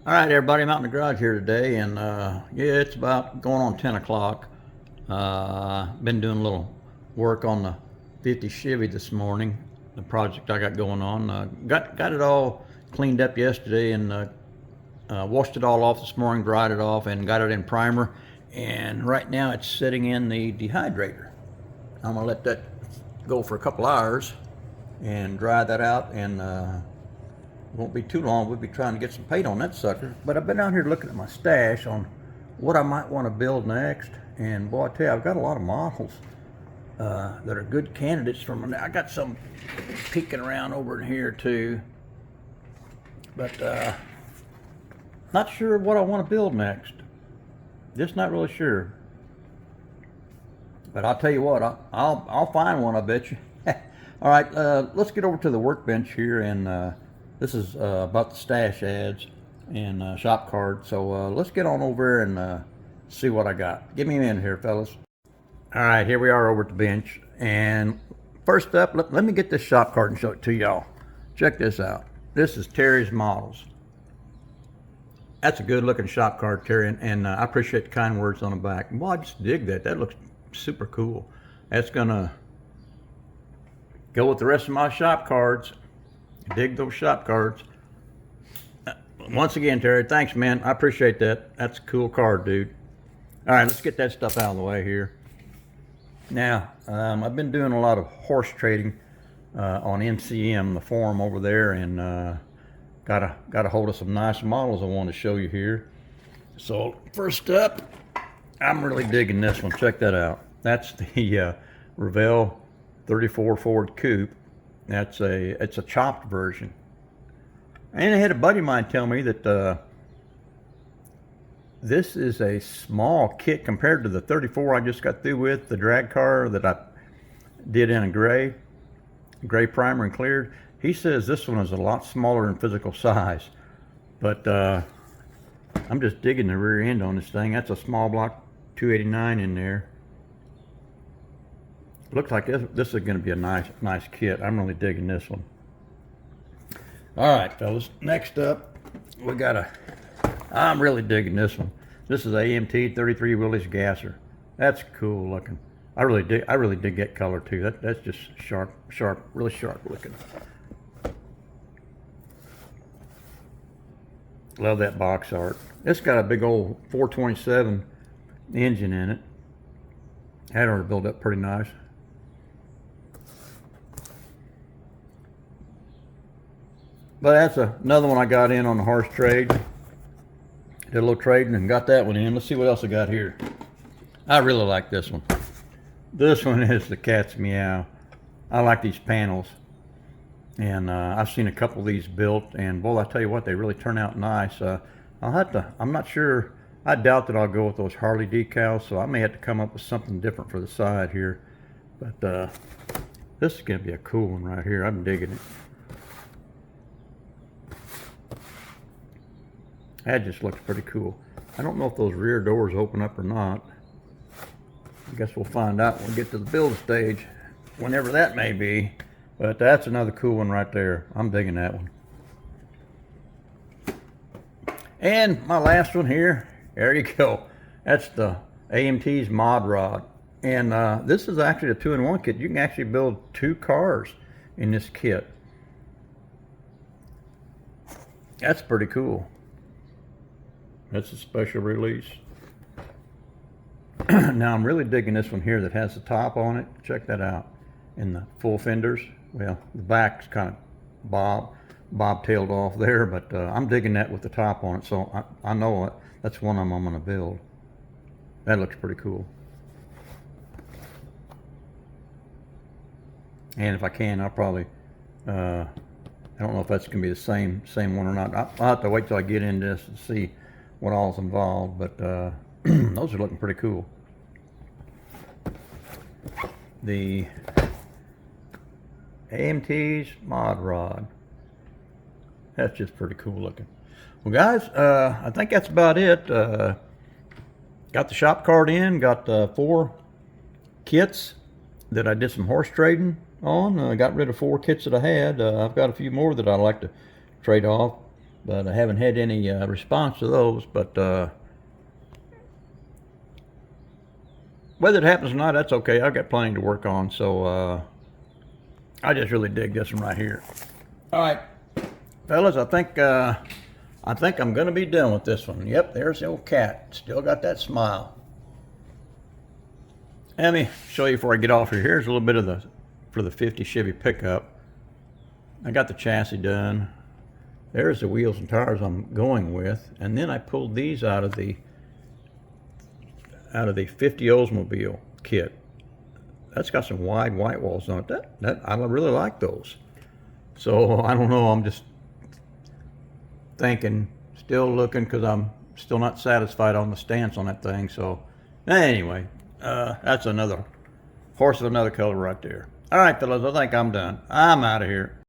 All right, everybody, I'm out in the garage here today, and yeah, it's about going on 10 o'clock. Been doing a little work on the 50 Chevy this morning, the project I got going on. Got it all cleaned up yesterday and washed it all off this morning, dried it off, and got it in primer. And right now it's sitting in the dehydrator. I'm gonna let that go for a couple hours and dry that out, and won't be too long. We'll be trying to get some paint on that sucker. But I've been out here looking at my stash on what I might want to build next. And boy, I tell you, I've got a lot of models that are good candidates from. I got some peeking around over in here too. But not sure what I want to build next. Just not really sure. But I'll tell you what, I'll find one, I bet you. All right, let's get over to the workbench here, and this is about the stash ads and shop card. So let's get on over and see what I got. Give me a minute here, fellas. All right, here we are over at the bench. And first up, let me get this shop card and show it to y'all. Check this out. This is Terry's Models. That's a good looking shop card, Terry, and I appreciate the kind words on the back. Well, I just dig that. That looks super cool. That's gonna go with the rest of my shop cards. Dig those shop cards. Once again, Terry, thanks, man. I appreciate that. That's a cool card, dude. All right, let's get that stuff out of the way here. Now, I've been doing a lot of horse trading on NCM, the forum over there, and got a hold of some nice models I want to show you here. So first up, I'm really digging this one. Check that out. That's the Revell 34 Ford Coupe. It's a chopped version. And I had a buddy of mine tell me that this is a small kit compared to the 34 I just got through with, the drag car that I did in a gray primer and cleared. He says this one is a lot smaller in physical size. But I'm just digging the rear end on this thing. That's a small block 289 in there. Looks like this is going to be a nice kit. I'm really digging this one. All right, fellas. Next up, I'm really digging this one. This is AMT 33 Willys Gasser. That's cool looking. I really dig that color too. That's just sharp, really sharp looking. Love that box art. It's got a big old 427 engine in it. Had her built up pretty nice. But that's another one I got in on the horse trade. Did a little trading and got that one in. Let's see what else I got here. I really like this one. This one is the cat's meow. I like these panels. And I've seen a couple of these built, and boy, I tell you what, they really turn out nice. I'm not sure, I doubt that I'll go with those Harley decals, so I may have to come up with something different for the side here. But this is gonna be a cool one right here. I'm digging it. That just looks pretty cool. I don't know if those rear doors open up or not. I guess we'll find out when we get to the build stage, whenever that may be. But that's another cool one right there. I'm digging that one. And my last one here, there you go. That's the AMT's Mod Rod. And this is actually a 2-in-1 kit. You can actually build 2 cars in this kit. That's pretty cool. That's a special release. Now I'm really digging this one here that has the top on it. Check that out. And the full fenders. Well, the back's kind of bobtailed off there, but I'm digging that with the top on it. So I know that's one I'm going to build. That looks pretty cool. And if I can, I'll probably, I don't know if that's going to be the same one or not. I'll have to wait till I get into this and see what all's involved, but those are looking pretty cool. The AMT's Mod Rod. That's just pretty cool looking. Well, guys, I think that's about it. Got the shop card in, got 4 kits that I did some horse trading on. Got rid of 4 kits that I had. I've got a few more that I'd like to trade off. but I haven't had any response to those. But whether it happens or not, that's okay. I've got plenty to work on, so I just really dig this one right here. All right, fellas, I think I'm gonna be done with this one. Yep, there's the old cat. Still got that smile. Let me show you before I get off here. Here's a little bit of for the 50 Chevy pickup. I got the chassis done. There's the wheels and tires I'm going with, and then I pulled these out of the 50 Oldsmobile kit. That's got some wide white walls on it. That I really like those. So I don't know. I'm just thinking, still looking, because I'm still not satisfied on the stance on that thing. So anyway, that's another horse of another color right there. All right, fellas, I think I'm done. I'm out of here.